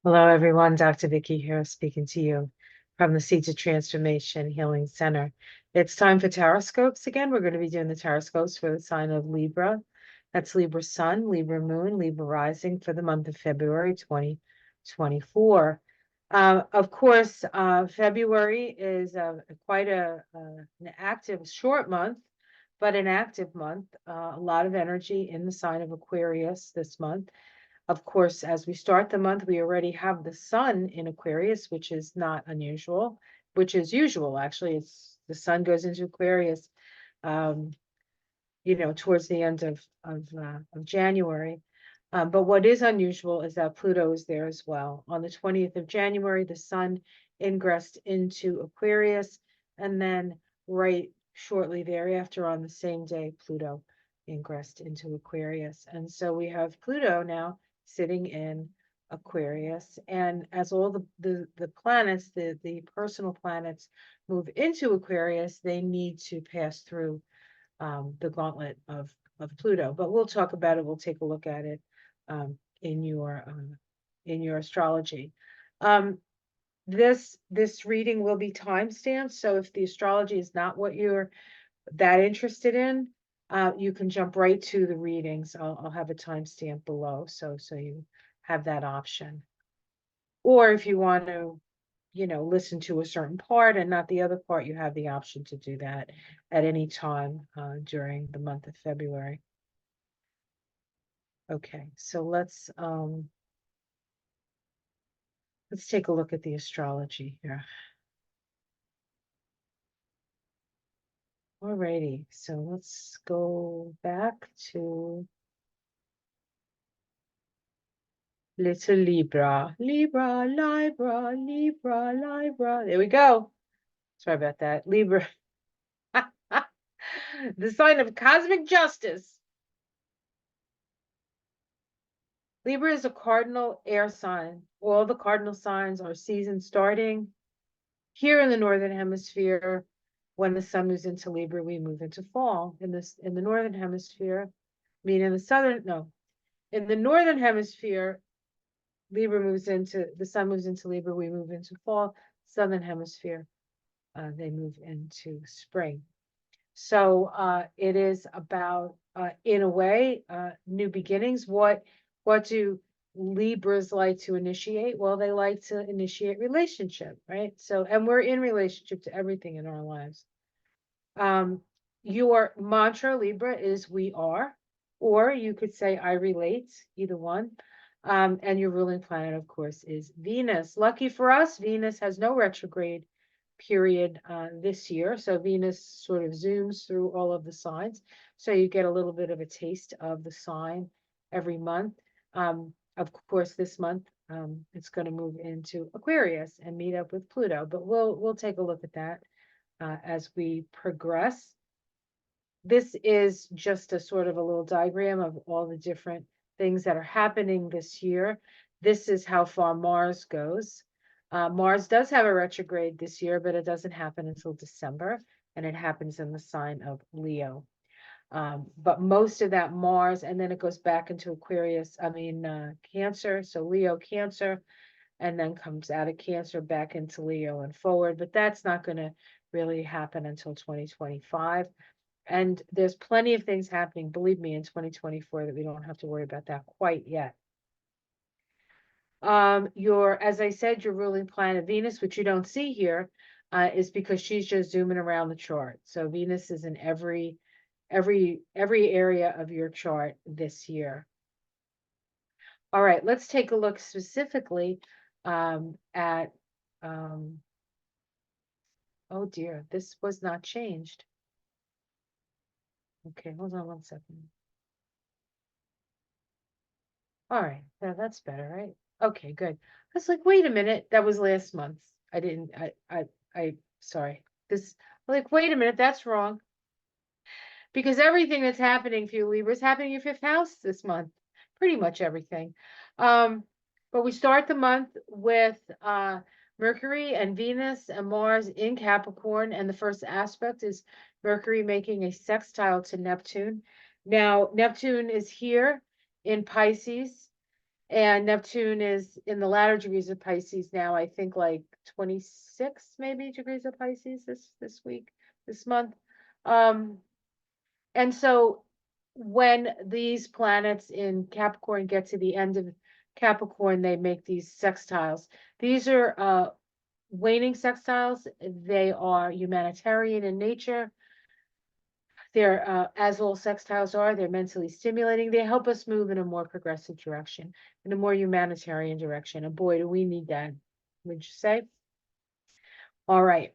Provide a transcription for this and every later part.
Hello, everyone. Dr. Vicky here speaking to you from the Seeds of Transformation Healing Center. It's time for Taroscopes again. We're going to be doing the Taroscopes for the sign of Libra. That's Libra Sun, Libra Moon, Libra Rising for the month of February 2024. Of course, February is quite an active, short month, but an active month. A lot of energy in the sign of Aquarius this month. Of course, as we start the month, we already have the sun in Aquarius, which is not unusual, which is usual, actually. It's the sun goes into Aquarius, um, towards the end of January. But what is unusual is that Pluto is there as well. On the 20th of January, the sun ingressed into Aquarius, and then right shortly thereafter, on the same day, Pluto ingressed into Aquarius. And so we have Pluto now sitting in Aquarius. And as all the planets, the personal planets move into Aquarius, they need to pass through the gauntlet of Pluto. But we'll talk about it. We'll take a look at it in your astrology. This reading will be timestamped. So if the astrology is not what you're that interested in, you can jump right to the readings. I'll have a timestamp below, so you have that option. Or if you want to, listen to a certain part and not the other part, you have the option to do that at any time during the month of February. Okay, so let's take a look at the astrology here. Alrighty, so let's go back to little Libra. Libra, Libra, Libra, Libra. There we go. Sorry about that. Libra. The sign of cosmic justice. Libra is a cardinal air sign. All the cardinal signs are season starting. Here in the Northern Hemisphere, when the sun moves into Libra, we move into fall. In the Northern Hemisphere, in the Northern Hemisphere, the sun moves into Libra, we move into fall. Southern Hemisphere, they move into spring. So it is about, in a way, new beginnings. What do Libras like to initiate? Well, they like to initiate relationship, right? So, and we're in relationship to everything in our lives. Your mantra, Libra, is we are, or you could say I relate, either one. And your ruling planet, of course, is Venus. Lucky for us, Venus has no retrograde period this year. So Venus sort of zooms through all of the signs. So you get a little bit of a taste of the sign every month. Of course, this month it's going to move into Aquarius and meet up with Pluto, but we'll take a look at that as we progress. This is just a sort of a little diagram of all the different things that are happening this year. This is how far Mars goes. Mars does have a retrograde this year, but it doesn't happen until December, and it happens in the sign of Leo. But most of that Mars, and then it goes back into Aquarius, Cancer, so Leo, Cancer, and then comes out of Cancer back into Leo and forward, but that's not going to really happen until 2025. And there's plenty of things happening, believe me, in 2024 that we don't have to worry about that quite yet. As I said, your ruling planet Venus, which you don't see here, is because she's just zooming around the chart. So Venus is in every area of your chart this year. All right, let's take a look specifically at, oh dear, this was not changed. Okay, hold on one second. All right, that's better, right? Okay, good. I was like, wait a minute, that was last month. Sorry. Like, wait a minute, that's wrong. Because everything that's happening for you, Libra, is happening in your fifth house this month. Pretty much everything. But we start the month with Mercury and Venus and Mars in Capricorn, and the first aspect is Mercury making a sextile to Neptune. Now, Neptune is here in Pisces, And Neptune is in the latter degrees of Pisces now, I think like 26 maybe degrees of Pisces this week, this month. And so when these planets in Capricorn get to the end of Capricorn, they make these sextiles. These are waning sextiles. They are humanitarian in nature. They're, as all sextiles are, they're mentally stimulating. They help us move in a more progressive direction, in a more humanitarian direction. And boy, do we need that, would you say? All right.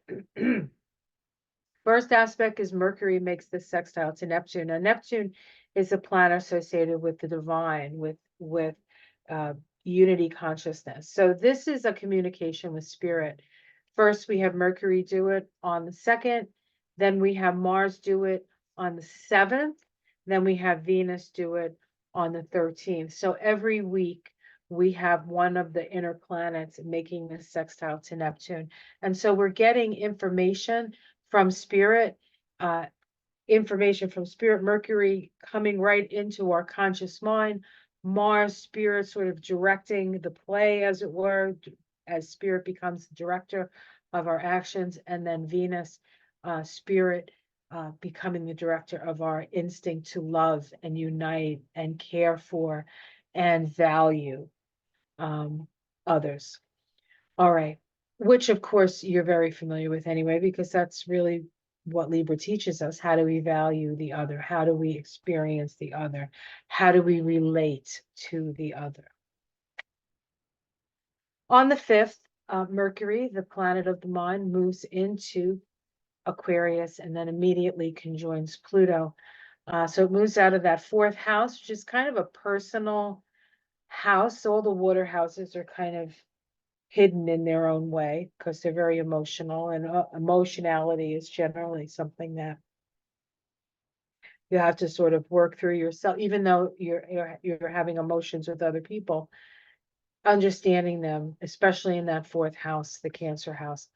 First aspect is Mercury makes the sextile to Neptune. Now, Neptune is a planet associated with the divine, with unity consciousness. So this is a communication with spirit. First, we have Mercury do it on the 2nd. Then we have Mars do it on the 7th. Then we have Venus do it on the 13th. So every week we have one of the inner planets making this sextile to Neptune. And so we're getting information from spirit, Mercury coming right into our conscious mind, Mars, spirit sort of directing the play, as it were, as spirit becomes the director of our actions, and then Venus, spirit, becoming the director of our instinct to love and unite and care for and value others. All right. Which, of course, you're very familiar with anyway, because that's really what Libra teaches us. How do we value the other? How do we experience the other? How do we relate to the other? On the 5th, Mercury, the planet of the mind, moves into Aquarius and then immediately conjoins Pluto. So it moves out of that 4th house, which is kind of a personal house. All the water houses are kind of hidden in their own way because they're very emotional, and emotionality is generally something that you have to sort of work through yourself, even though you're having emotions with other people, understanding them, especially in that 4th house, the Cancer house,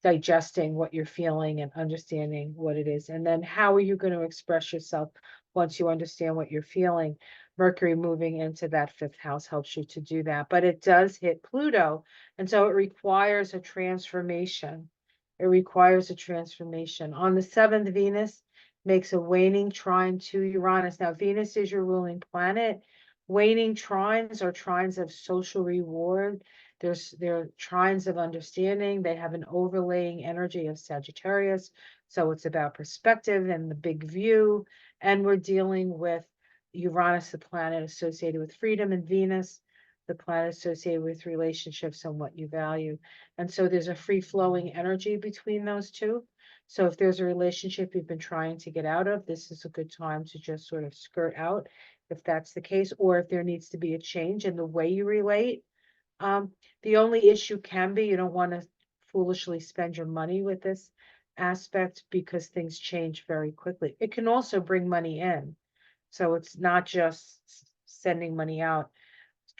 digesting what you're feeling and understanding what it is. And then how are you going to express yourself once you understand what you're feeling? Mercury moving into that 5th house helps you to do that, but it does hit Pluto. And so it requires a transformation. It requires a transformation. On the 7th, Venus makes a waning trine to Uranus. Now, Venus is your ruling planet. Waning trines are trines of social reward. They're trines of understanding. They have an overlaying energy of Sagittarius. So it's about perspective and the big view. And we're dealing with Uranus, the planet associated with freedom, and Venus, the planet associated with relationships and what you value. And so there's a free flowing energy between those two. So if there's a relationship you've been trying to get out of, this is a good time to just sort of skirt out, if that's the case, or if there needs to be a change in the way you relate. The only issue can be you don't want to foolishly spend your money with this aspect because things change very quickly. It can also bring money in. So it's not just sending money out.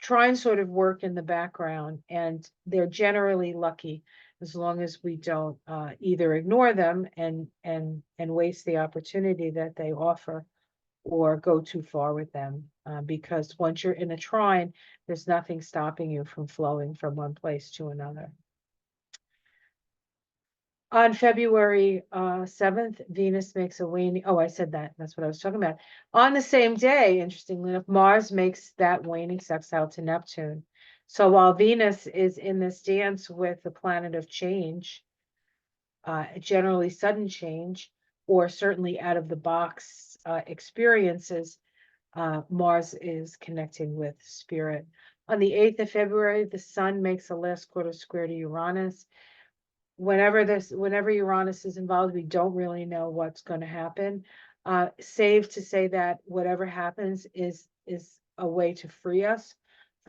Try and sort of work in the background, and they're generally lucky as long as we don't either ignore them and waste the opportunity that they offer, or go too far with them, because once you're in a trine, there's nothing stopping you from flowing from one place to another. On February 7th, Venus makes a waning. Oh, I said that. That's what I was talking about. On the same day, interestingly enough, Mars makes that waning sextile to Neptune. So while Venus is in this dance with the planet of change, generally sudden change, or certainly out of the box experiences, Mars is connecting with spirit. On the 8th of February, the Sun makes a last quarter square to Uranus. Whenever Uranus is involved, we don't really know what's going to happen. Safe to say that whatever happens is a way to free us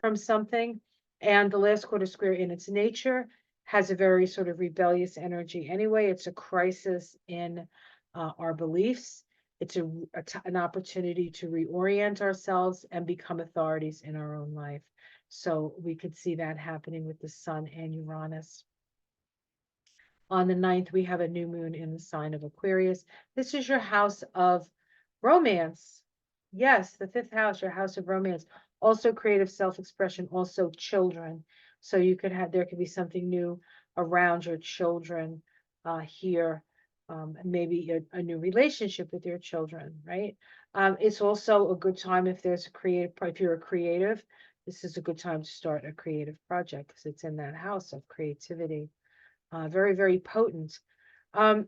from something. And the last quarter square in its nature has a very sort of rebellious energy anyway. It's a crisis in our beliefs. It's an opportunity to reorient ourselves and become authorities in our own life. So we could see that happening with the Sun and Uranus. On the 9th, we have a new moon in the sign of Aquarius. This is your house of romance. Yes, the 5th house, your house of romance. also creative self-expression, also children. So you could have, there could be something new around your children here, maybe a new relationship with your children, right? It's also a good time if there's a creative, if you're a creative, this is a good time to start a creative project because it's in that house of creativity. Very, very potent. Um,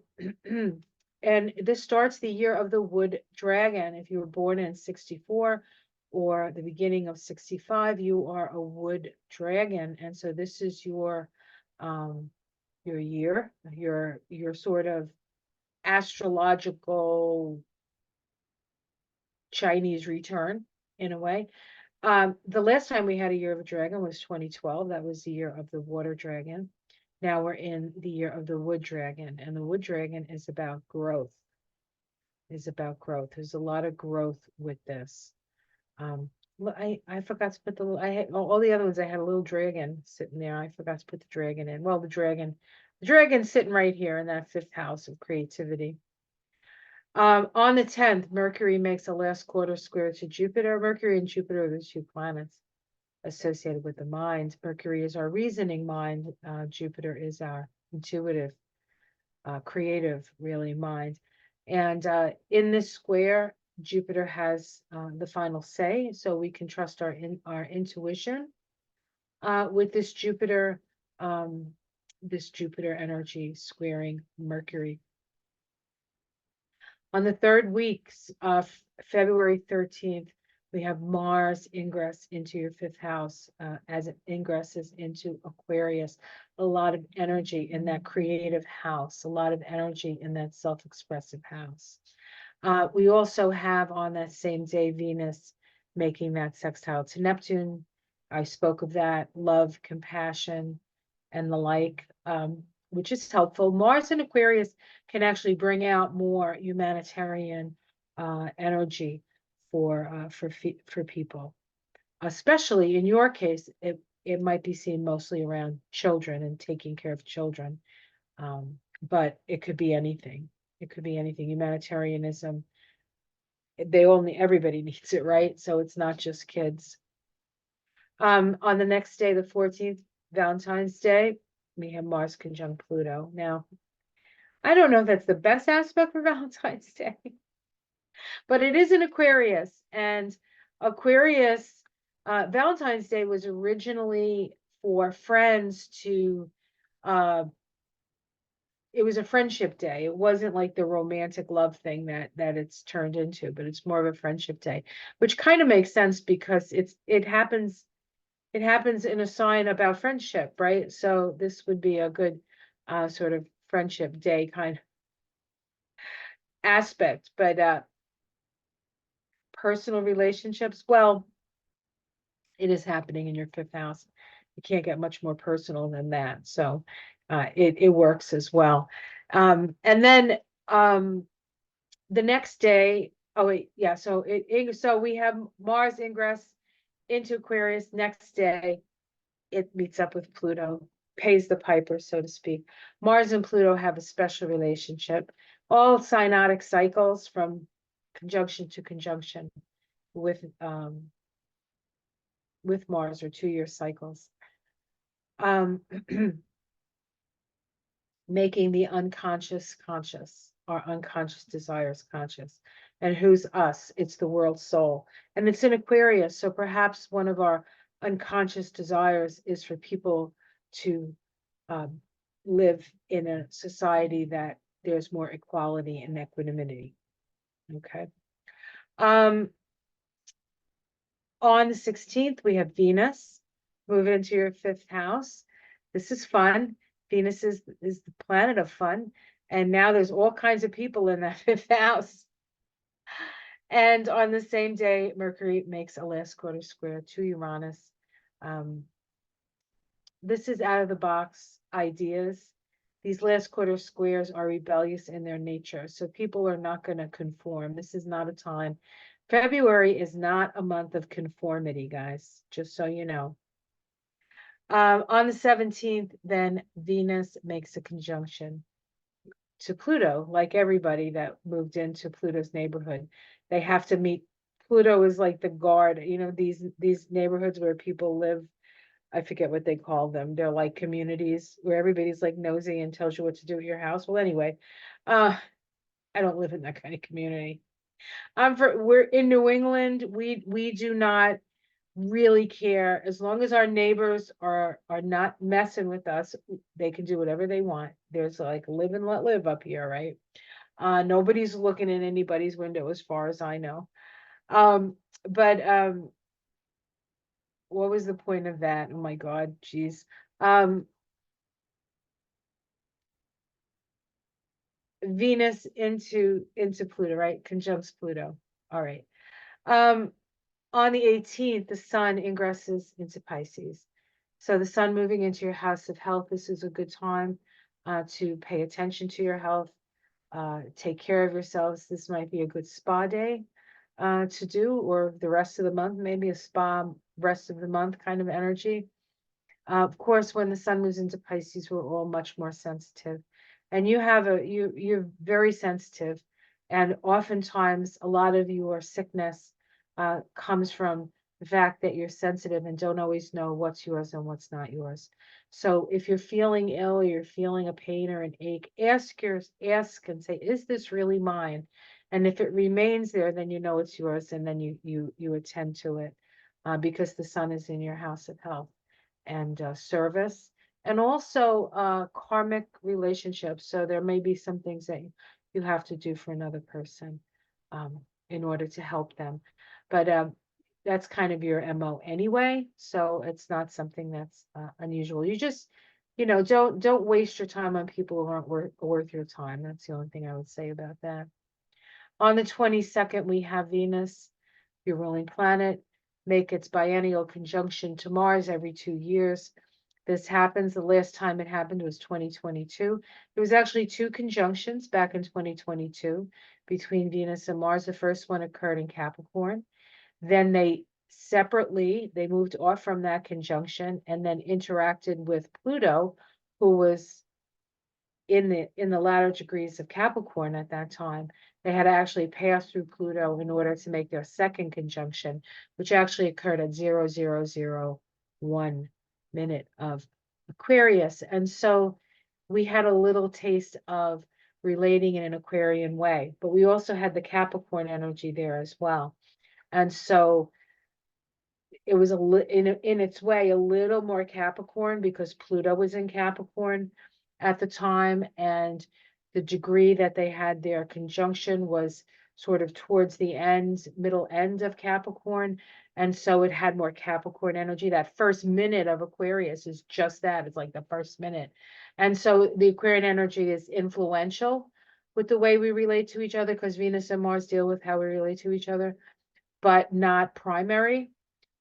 and this starts the year of the wood dragon. If you were born in 64 or the beginning of 65, you are a wood dragon. And so this is your year, your sort of astrological Chinese return in a way. The last time we had a year of a dragon was 2012. That was the year of the water dragon. Now we're in the year of the wood dragon, and the wood dragon is about growth. There's a lot of growth with this. I forgot to put the, I had all the other ones. I had a little dragon sitting there. I forgot to put the dragon in. Well, the dragon's sitting right here in that 5th house of creativity. On the 10th, Mercury makes a last quarter square to Jupiter. Mercury and Jupiter are the 2 planets associated with the mind. Mercury is our reasoning mind. Jupiter is our intuitive, creative, really mind. And in this square, Jupiter has the final say, so we can trust our intuition with this Jupiter energy squaring Mercury. On the 3rd week of February 13th, we have Mars ingress into your 5th house as it ingresses into Aquarius. A lot of energy in that creative house, a lot of energy in that self-expressive house. We also have on that same day Venus making that sextile to Neptune. I spoke of that, love, compassion, and the like, which is helpful. Mars in Aquarius can actually bring out more humanitarian energy for people, especially in your case. It might be seen mostly around children and taking care of children, but it could be anything. It could be anything. Humanitarianism, everybody needs it, right? So it's not just kids. On the next day, the 14th, Valentine's Day, we have Mars conjunct Pluto. Now, I don't know if that's the best aspect for Valentine's Day, but it is in Aquarius. And Aquarius, Valentine's Day was originally for friends to, it was a friendship day. It wasn't like the romantic love thing that it's turned into, but it's more of a friendship day, which kind of makes sense because it happens in a sign about friendship, right? So this would be a good sort of friendship day kind of aspect. But personal relationships, well, it is happening in your 5th house. You can't get much more personal than that. So it works as well. And then the next day, oh wait, yeah. So so we have Mars ingress into Aquarius. Next day, it meets up with Pluto, pays the piper, so to speak. Mars and Pluto have a special relationship. All synodic cycles from conjunction to conjunction with Mars are 2-year cycles. Making the unconscious conscious, our unconscious desires conscious. And who's us? It's the world soul. And it's in Aquarius, so perhaps one of our unconscious desires is for people to live in a society that there's more equality and equanimity. Okay. On the 16th, we have Venus move into your 5th house. This is fun. Venus is the planet of fun. And now there's all kinds of people in that 5th house. And on the same day, Mercury makes a last quarter square to Uranus. This is out of the box ideas. These last quarter squares are rebellious in their nature. So people are not going to conform. This is not a time. February is not a month of conformity, guys, just so you know. On the 17th, then Venus makes a conjunction to Pluto, like everybody that moved into Pluto's neighborhood. They have to meet Pluto is like the guard, you know, these neighborhoods where people live. I forget what they call them. They're like communities where everybody's like nosy and tells you what to do at your house. Well, anyway, I don't live in that kind of community. We're in New England. We do not really care as long as our neighbors are not messing with us. They can do whatever they want. There's like live and let live up here, right? Nobody's looking in anybody's window as far as I know. But what was the point of that? Oh my God, geez. Venus into Pluto, right? Conjuncts Pluto. All right. Um, on the 18th, the sun ingresses into Pisces. So the sun moving into your house of health, this is a good time to pay attention to your health, take care of yourselves. This might be a good spa day to do, or the rest of the month, maybe a spa rest of the month kind of energy. Of course, when the sun moves into Pisces, we're all much more sensitive. And you're very sensitive. And oftentimes, a lot of your sickness comes from the fact that you're sensitive and don't always know what's yours and what's not yours. So if you're feeling ill, you're feeling a pain or an ache, ask and say, is this really mine? And if it remains there, then you know it's yours, and then you attend to it because the sun is in your house of health and service, and also karmic relationships. So there may be some things that you have to do for another person in order to help them. But that's kind of your MO anyway. So it's not something that's unusual. You just, don't waste your time on people who aren't worth your time. That's the only thing I would say about that. On the 22nd, we have Venus, your ruling planet, make its biennial conjunction to Mars every 2 years. This happens. The last time it happened was 2022. There was actually two conjunctions back in 2022 between Venus and Mars. The first one occurred in Capricorn. Then they moved off from that conjunction and then interacted with Pluto, who was in the latter degrees of Capricorn at that time. They had to actually pass through Pluto in order to make their second conjunction, which actually occurred at 0001 minute of Aquarius. And so we had a little taste of relating in an Aquarian way, but we also had the Capricorn energy there as well. And so it was in its way a little more Capricorn because Pluto was in Capricorn at the time, and the degree that they had their conjunction was sort of towards the middle end of Capricorn, and so it had more Capricorn energy. That first minute of Aquarius is just that. It's like the first minute. And so the Aquarian energy is influential with the way we relate to each other, because Venus and Mars deal with how we relate to each other, but not primary.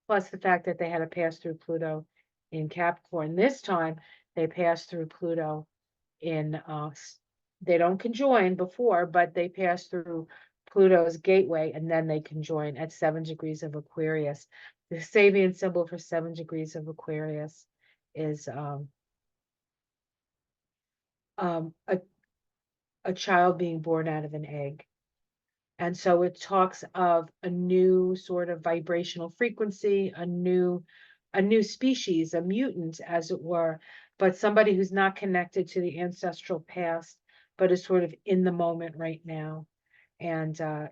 Plus the fact that they had to pass through Pluto in Capricorn. This time they passed through Pluto in, they don't conjoin before, but they pass through Pluto's gateway and then they conjoin at 7 degrees of Aquarius. The Sabian symbol for 7 degrees of Aquarius is a child being born out of an egg. And so it talks of a new sort of vibrational frequency, a new species, a mutant, as it were, but somebody who's not connected to the ancestral past, but is sort of in the moment right now. And so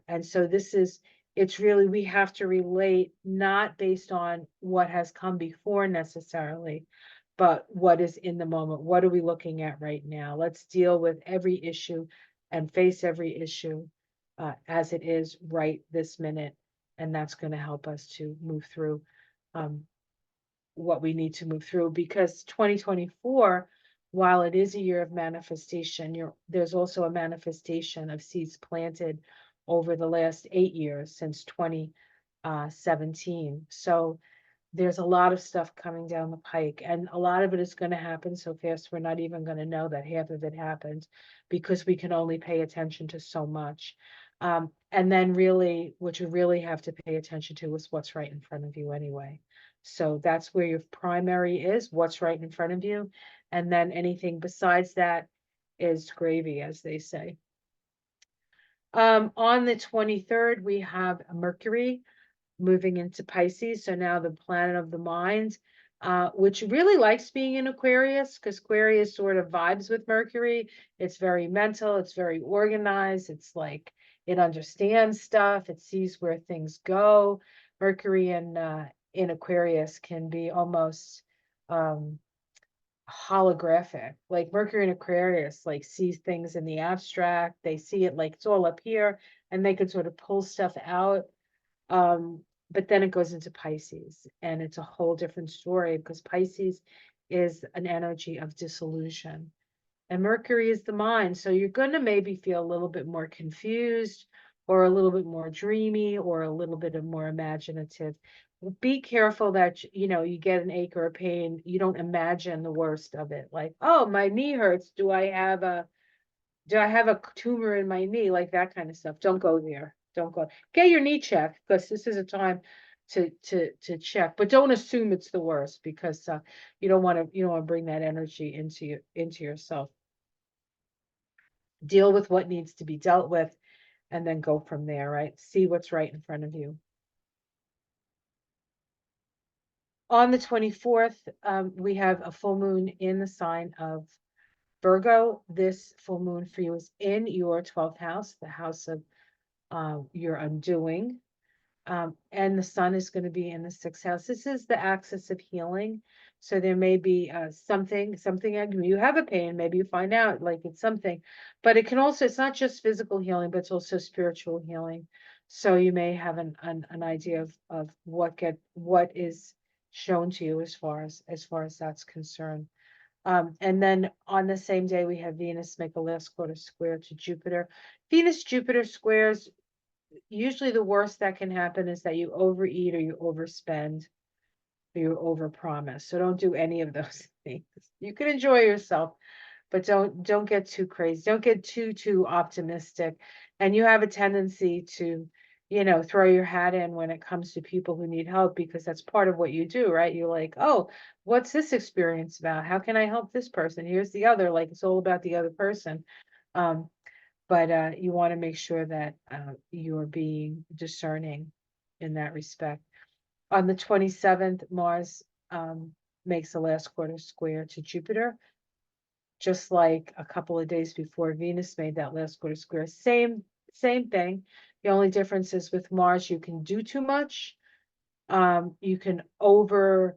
it's really, we have to relate not based on what has come before necessarily, but what is in the moment. What are we looking at right now? Let's deal with every issue and face every issue as it is right this minute. And that's going to help us to move through what we need to move through, because 2024, while it is a year of manifestation, there's also a manifestation of seeds planted over the last 8 years since 2017. So there's a lot of stuff coming down the pike, and a lot of it is going to happen so fast we're not even going to know that half of it happened, because we can only pay attention to so much. And then really what you really have to pay attention to is what's right in front of you anyway. So that's where your primary is, what's right in front of you. And then anything besides that is gravy, as they say. On the 23rd, we have Mercury moving into Pisces. So now the planet of the mind, which really likes being in Aquarius, because Aquarius sort of vibes with Mercury. It's very mental, it's very organized, it's like it understands stuff, it sees where things go. Mercury in Aquarius can be almost holographic. Like Mercury in Aquarius like sees things in the abstract. They see it like it's all up here, and they can sort of pull stuff out. But then it goes into Pisces, and it's a whole different story, because Pisces is an energy of dissolution, and Mercury is the mind. So you're going to maybe feel a little bit more confused, or a little bit more dreamy, or a little bit of more imaginative. Be careful that, you know, you get an ache or a pain, you don't imagine the worst of it. Like, oh, my knee hurts. Do I have a tumor in my knee? Like that kind of stuff. Don't go there. Don't go. Get your knee checked, because this is a time to check, but don't assume it's the worst, because you don't want to bring that energy into yourself. Deal with what needs to be dealt with, and then go from there, right? See what's right in front of you. On the 24th, we have a full moon in the sign of Virgo. This full moon for you is in your 12th house, the house of your undoing. And the sun is going to be in the 6th house. This is the axis of healing. So there may be something, you have a pain, maybe you find out like it's something, but it can also, it's not just physical healing, but it's also spiritual healing. So you may have an idea of what is shown to you as far as that's concerned. And then on the same day, we have Venus make a last quarter square to Jupiter. Venus-Jupiter squares, usually the worst that can happen is that you overeat, or you overspend, or you overpromise. So don't do any of those things. You can enjoy yourself, but don't get too crazy. Don't get too optimistic. And you have a tendency to, throw your hat in when it comes to people who need help, because that's part of what you do, right? You're like, oh, what's this experience about? How can I help this person? Here's the other, like it's all about the other person. But you want to make sure that you're being discerning in that respect. On the 27th, Mars makes a last quarter square to Jupiter, just like a couple of days before Venus made that last quarter square. Same thing. The only difference is with Mars, you can do too much. You can over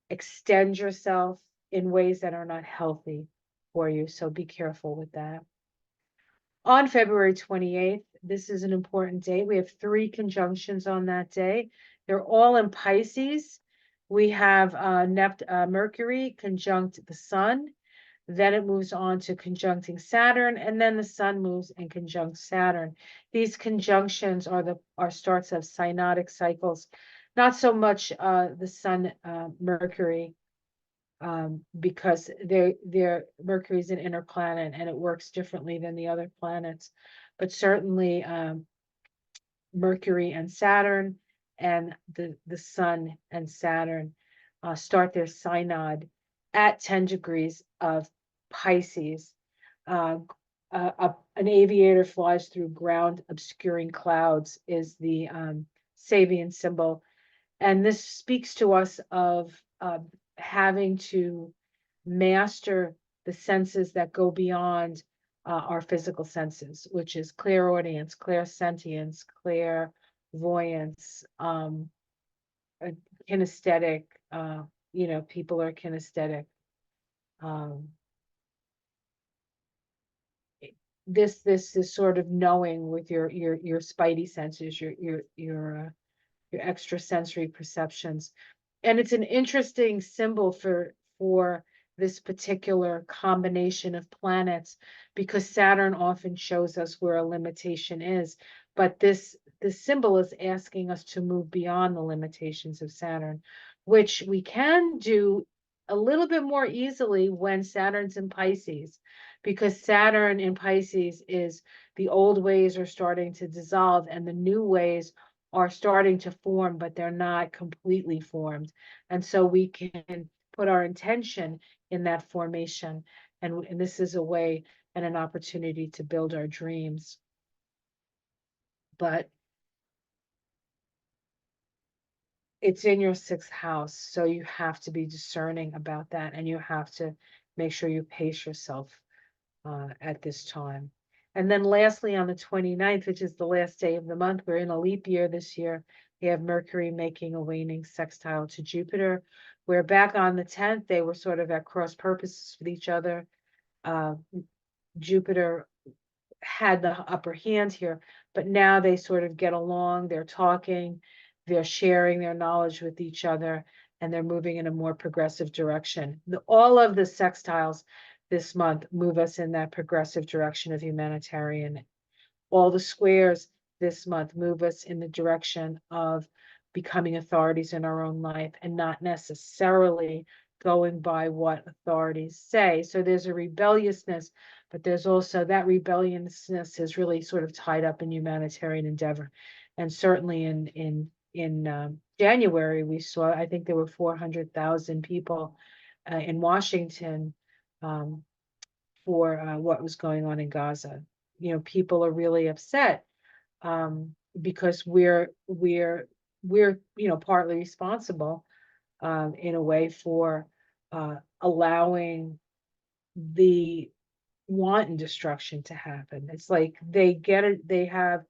extend yourself in ways that are not healthy for you. So be careful with that. On February 28th, this is an important day. We have 3 conjunctions on that day. They're all in Pisces. We have Mercury conjunct the Sun. Then it moves on to conjuncting Saturn, and then the Sun moves and conjuncts Saturn. These conjunctions are starts of synodic cycles, not so much the Sun Mercury, because Mercury is an inner planet and it works differently than the other planets. But certainly Mercury and Saturn, and the Sun and Saturn start their synod at 10 degrees of Pisces. An aviator flies through ground obscuring clouds is the Sabian symbol. And this speaks to us of having to master the senses that go beyond our physical senses, which is clairaudience, clairsentience, clairvoyance, kinesthetic. People are kinesthetic. This is sort of knowing with your spidey senses, your extrasensory perceptions. And it's an interesting symbol for this particular combination of planets, because Saturn often shows us where a limitation is, but this symbol is asking us to move beyond the limitations of Saturn, which we can do a little bit more easily when Saturn's in Pisces, because Saturn in Pisces is the old ways are starting to dissolve and the new ways are starting to form, but they're not completely formed. And so we can put our intention in that formation. And this is a way and an opportunity to build our dreams. but it's in your sixth house. So you have to be discerning about that, and you have to make sure you pace yourself at this time. And then lastly, on the 29th, which is the last day of the month, we're in a leap year this year. We have Mercury making a waning sextile to Jupiter. We're back on the 10th. They were sort of at cross purposes with each other. Uh, Jupiter had the upper hand here, but now they sort of get along. They're talking, they're sharing their knowledge with each other, and they're moving in a more progressive direction. All of the sextiles this month move us in that progressive direction of humanitarian. All the squares this month move us in the direction of becoming authorities in our own life and not necessarily going by what authorities say. So there's a rebelliousness, but there's also that rebelliousness is really sort of tied up in humanitarian endeavor. And certainly in January, we saw, I think there were 400,000 people in Washington for what was going on in Gaza. You know, people are really upset because we're partly responsible in a way for allowing the wanton destruction to happen. It's like they get it, they have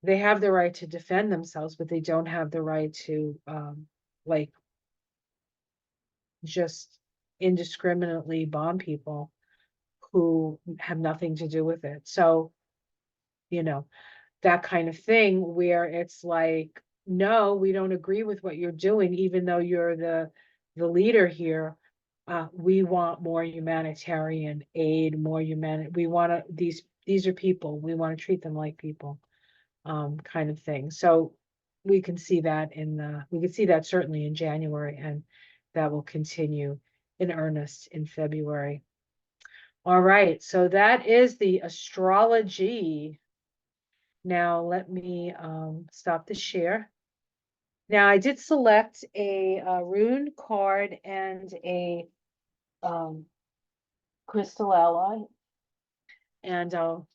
the right to defend themselves, but they don't have the right to like just indiscriminately bomb people who have nothing to do with it. So, you know, that kind of thing where it's like, no, we don't agree with what you're doing, even though you're the leader here. We want more humanitarian aid, more we want to, these are people, we want to treat them like people, kind of thing. So we can see that we can see that certainly in January, and that will continue in earnest in February. All right, so that is the astrology. Now let me stop the share. Now I did select a rune card and a crystal ally, and I'll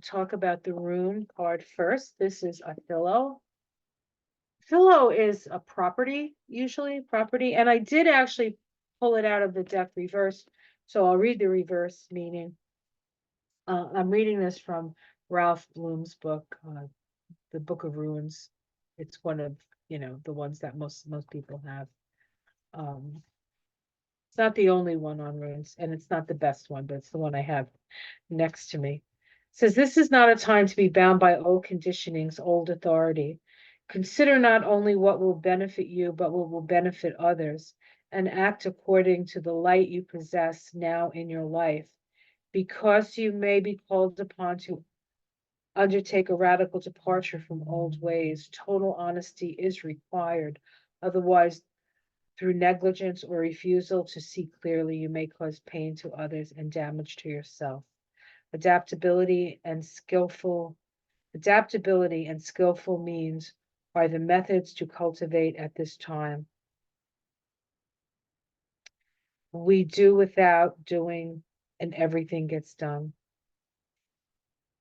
talk about the rune card first. This is a Philo. Philo is a property, usually property, and I did actually pull it out of the deck reversed, so I'll read the reverse meaning. I'm reading this from Ralph Bloom's book, The Book of Runes. It's one of, the ones that most people have. It's not the only one on runes, and it's not the best one, but it's the one I have next to me. It says, this is not a time to be bound by old conditionings, old authority. Consider not only what will benefit you, but what will benefit others, and act according to the light you possess now in your life, because you may be called upon to undertake a radical departure from old ways. Total honesty is required. Otherwise, through negligence or refusal to see clearly, you may cause pain to others and damage to yourself. Adaptability and skillful means are the methods to cultivate at this time. We do without doing, and everything gets done.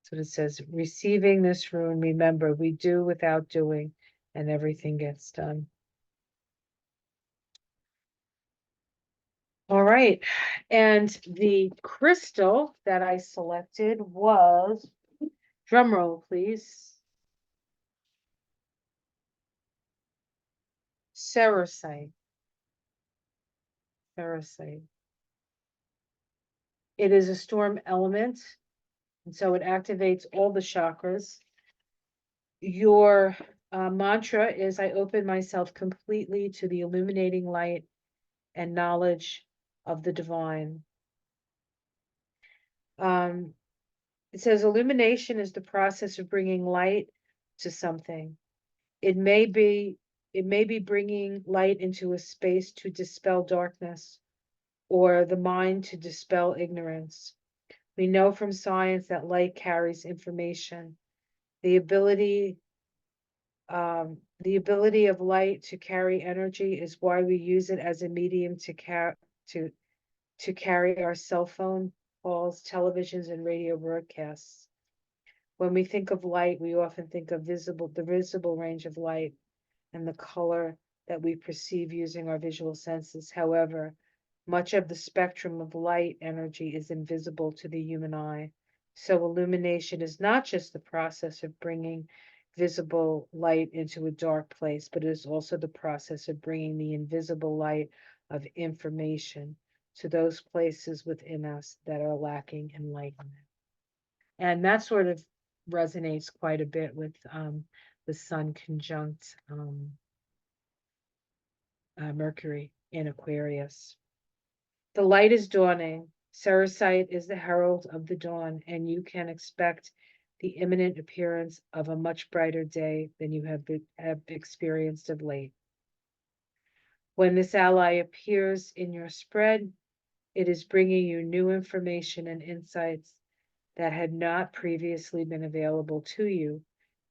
So it says, receiving this rune, remember, we do without doing, and everything gets done. All right, and the crystal that I selected was, drum roll, please, Cerussite. Cerussite. It is a storm element, and so it activates all the chakras. Your mantra is, I open myself completely to the illuminating light and knowledge of the divine. It says illumination is the process of bringing light to something. It may be bringing light into a space to dispel darkness, or the mind to dispel ignorance. We know from science that light carries information. The ability of light to carry energy is why we use it as a medium to carry our cell phone calls, televisions, and radio broadcasts. When we think of light, we often think of the visible range of light and the color that we perceive using our visual senses. However, much of the spectrum of light energy is invisible to the human eye. So illumination is not just the process of bringing visible light into a dark place, but it is also the process of bringing the invisible light of information to those places within us that are lacking enlightenment. And that sort of resonates quite a bit with the sun conjunct Mercury in Aquarius. The light is dawning. Ceresite is the herald of the dawn, and you can expect the imminent appearance of a much brighter day than you have experienced of late. When this ally appears in your spread, it is bringing you new information and insights that had not previously been available to you.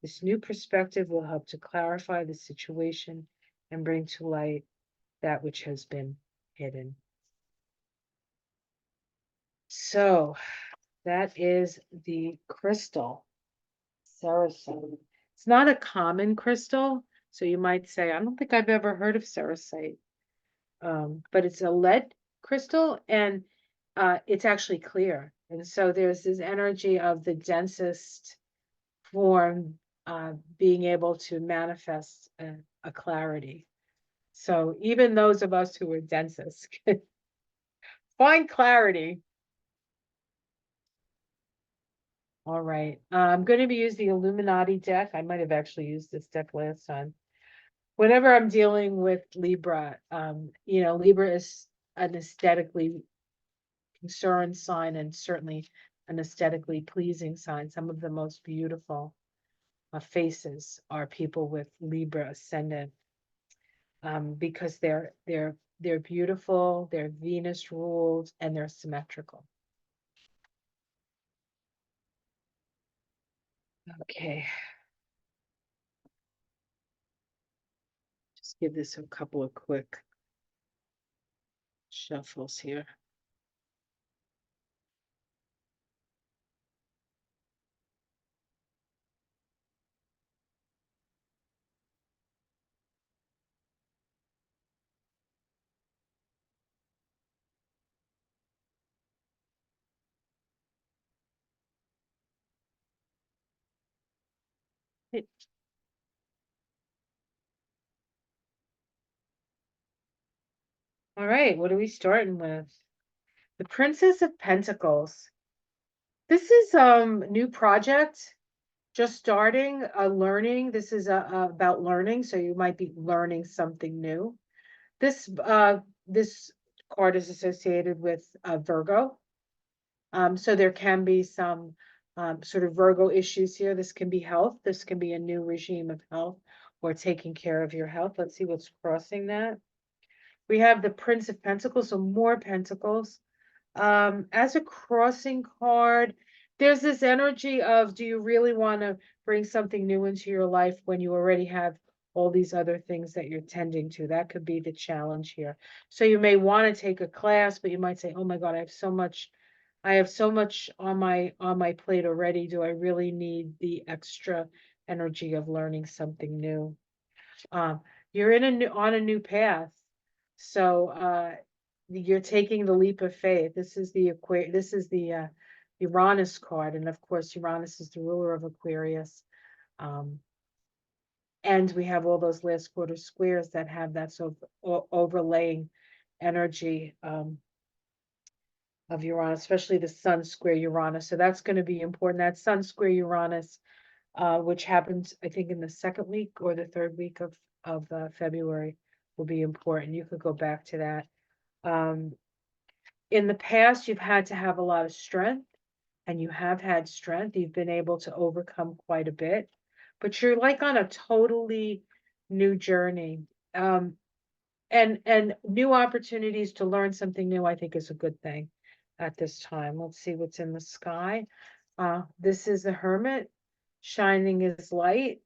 This new perspective will help to clarify the situation and bring to light that which has been hidden. So that is the crystal, cerussite. It's not a common crystal, so you might say, I don't think I've ever heard of cerussite, but it's a lead crystal, and it's actually clear. And so there's this energy of the densest form being able to manifest a clarity. So even those of us who are densest can find clarity. All right. I'm going to be using the Illuminati deck. I might have actually used this deck last time. Whenever I'm dealing with Libra, Libra is an aesthetically concerned sign and certainly an aesthetically pleasing sign. Some of the most beautiful faces are people with Libra ascendant, because they're beautiful, they're Venus ruled, and they're symmetrical. Okay. Just give this a couple of quick shuffles here. All right, what are we starting with? The Princess of Pentacles. This is new project, just starting learning. This is about learning, so you might be learning something new. This card is associated with Virgo. So there can be some sort of Virgo issues here. This can be health. This can be a new regime of health or taking care of your health. Let's see what's crossing that. We have the Prince of Pentacles, so more Pentacles. As a crossing card, there's this energy of, do you really want to bring something new into your life when you already have all these other things that you're tending to? That could be the challenge here. So you may want to take a class, but you might say, oh my God, I have so much on my plate already. Do I really need the extra energy of learning something new? You're on a new path. So you're taking the leap of faith. This is the Uranus card, and of course Uranus is the ruler of Aquarius. And we have all those last quarter squares that have that sort of overlaying energy of Uranus, especially the Sun square Uranus. So that's going to be important. That Sun square Uranus, which happens, I think, in the second week or the third week of February, will be important. You could go back to that. In the past, you've had to have a lot of strength, and you have had strength. You've been able to overcome quite a bit, but you're like on a totally new journey. And new opportunities to learn something new, I think, is a good thing at this time. Let's see what's in the sky. This is the Hermit shining his light.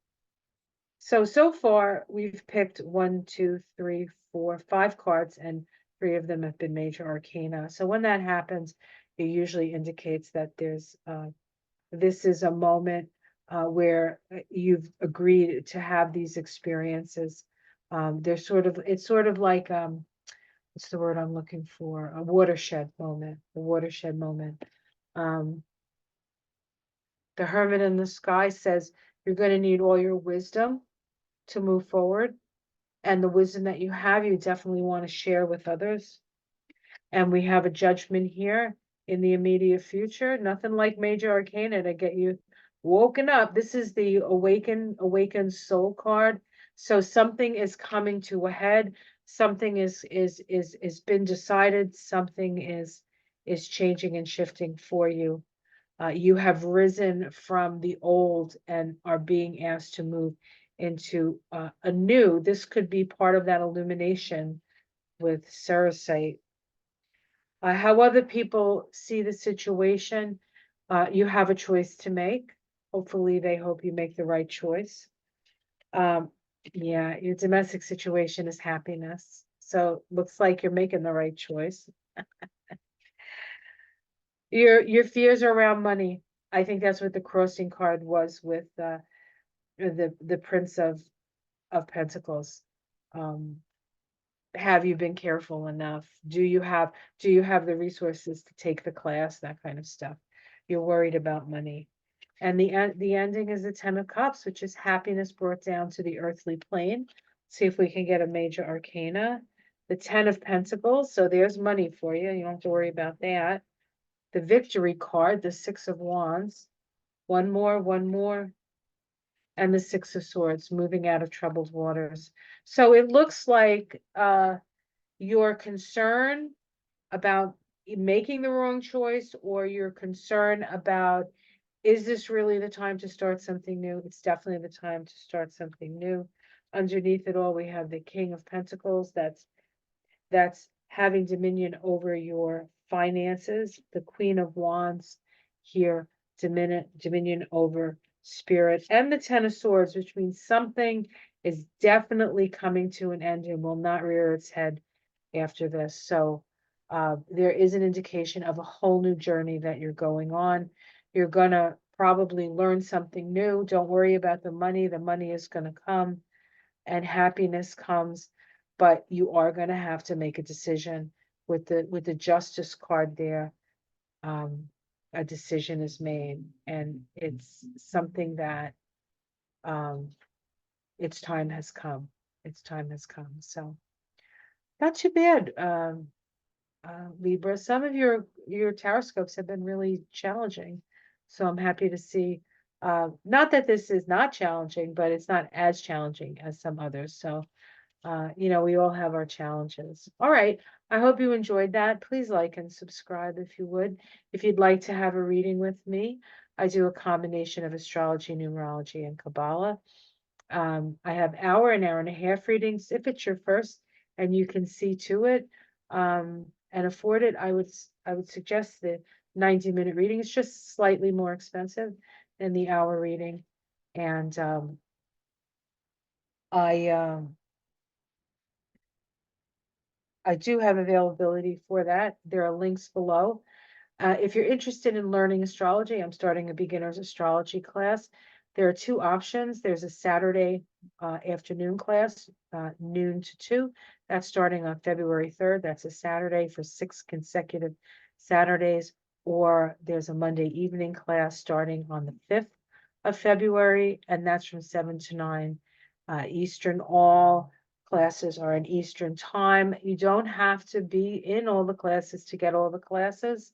So far we've picked 1, 2, 3, 4, 5 cards, and 3 of them have been major arcana. So when that happens, it usually indicates that this is a moment where you've agreed to have these experiences. It's sort of like, what's the word I'm looking for? A watershed moment, the watershed moment. Um, the Hermit in the Sky says you're going to need all your wisdom to move forward. And the wisdom that you have, you definitely want to share with others. And we have a Judgment here in the immediate future. Nothing like major arcana to get you woken up. This is the awakened soul card. So something is coming to a head. Something is been decided. Something is changing and shifting for you. You have risen from the old and are being asked to move into a new. This could be part of that illumination with Sarasite. How other people see the situation, you have a choice to make. Hopefully, they hope you make the right choice. Yeah, your domestic situation is happiness. So looks like you're making the right choice. Your fears are around money. I think that's what the crossing card was with the Prince of Pentacles. Have you been careful enough? Do you have the resources to take the class? That kind of stuff. You're worried about money. And the ending is the 10 of Cups, which is happiness brought down to the earthly plane. See if we can get a major arcana. The 10 of Pentacles, so there's money for you. You don't have to worry about that. The Victory card, the 6 of Wands. One more. And the 6 of Swords, moving out of troubled waters. So it looks like your concern about making the wrong choice, or your concern about, is this really the time to start something new? It's definitely the time to start something new. Underneath it all, we have the King of Pentacles. That's having dominion over your finances. The Queen of Wands here, dominion over spirit, and the 10 of Swords, which means something is definitely coming to an end and will not rear its head after this. So there is an indication of a whole new journey that you're going on. You're gonna probably learn something new. Don't worry about the money. The money is gonna come and happiness comes, but you are gonna have to make a decision with the Justice card there. A decision is made, and it's something that its time has come. Its time has come. So not too bad. Libra. Some of your tarot scopes have been really challenging, so I'm happy to see. Not that this is not challenging, but it's not as challenging as some others. So, we all have our challenges. All right. I hope you enjoyed that. Please like and subscribe if you would. If you'd like to have a reading with me, I do a combination of astrology, numerology, and Kabbalah. I have an hour and a half readings. If it's your first and you can see to it, and afford it, I would suggest the 90-minute reading. It's just slightly more expensive than the hour reading. And I do have availability for that. There are links below. If you're interested in learning astrology, I'm starting a beginner's astrology class. There are two options. There's a Saturday afternoon class, noon to 2. That's starting on February 3rd. That's a Saturday for 6 consecutive Saturdays. Or there's a Monday evening class starting on the 5th of February, and that's from 7 to 9 Eastern. All classes are in Eastern time. You don't have to be in all the classes to get all the classes.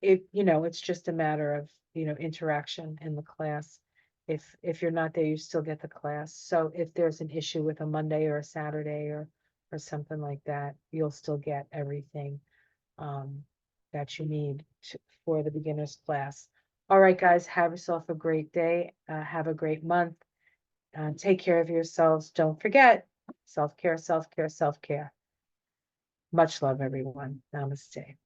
It's just a matter of interaction in the class. If you're not there, you still get the class. So if there's an issue with a Monday or a Saturday or something like that, you'll still get everything that you need for the beginner's class. All right, guys, have yourself a great day. Have a great month. Take care of yourselves. Don't forget, self-care, self-care, self-care. Much love, everyone. Namaste.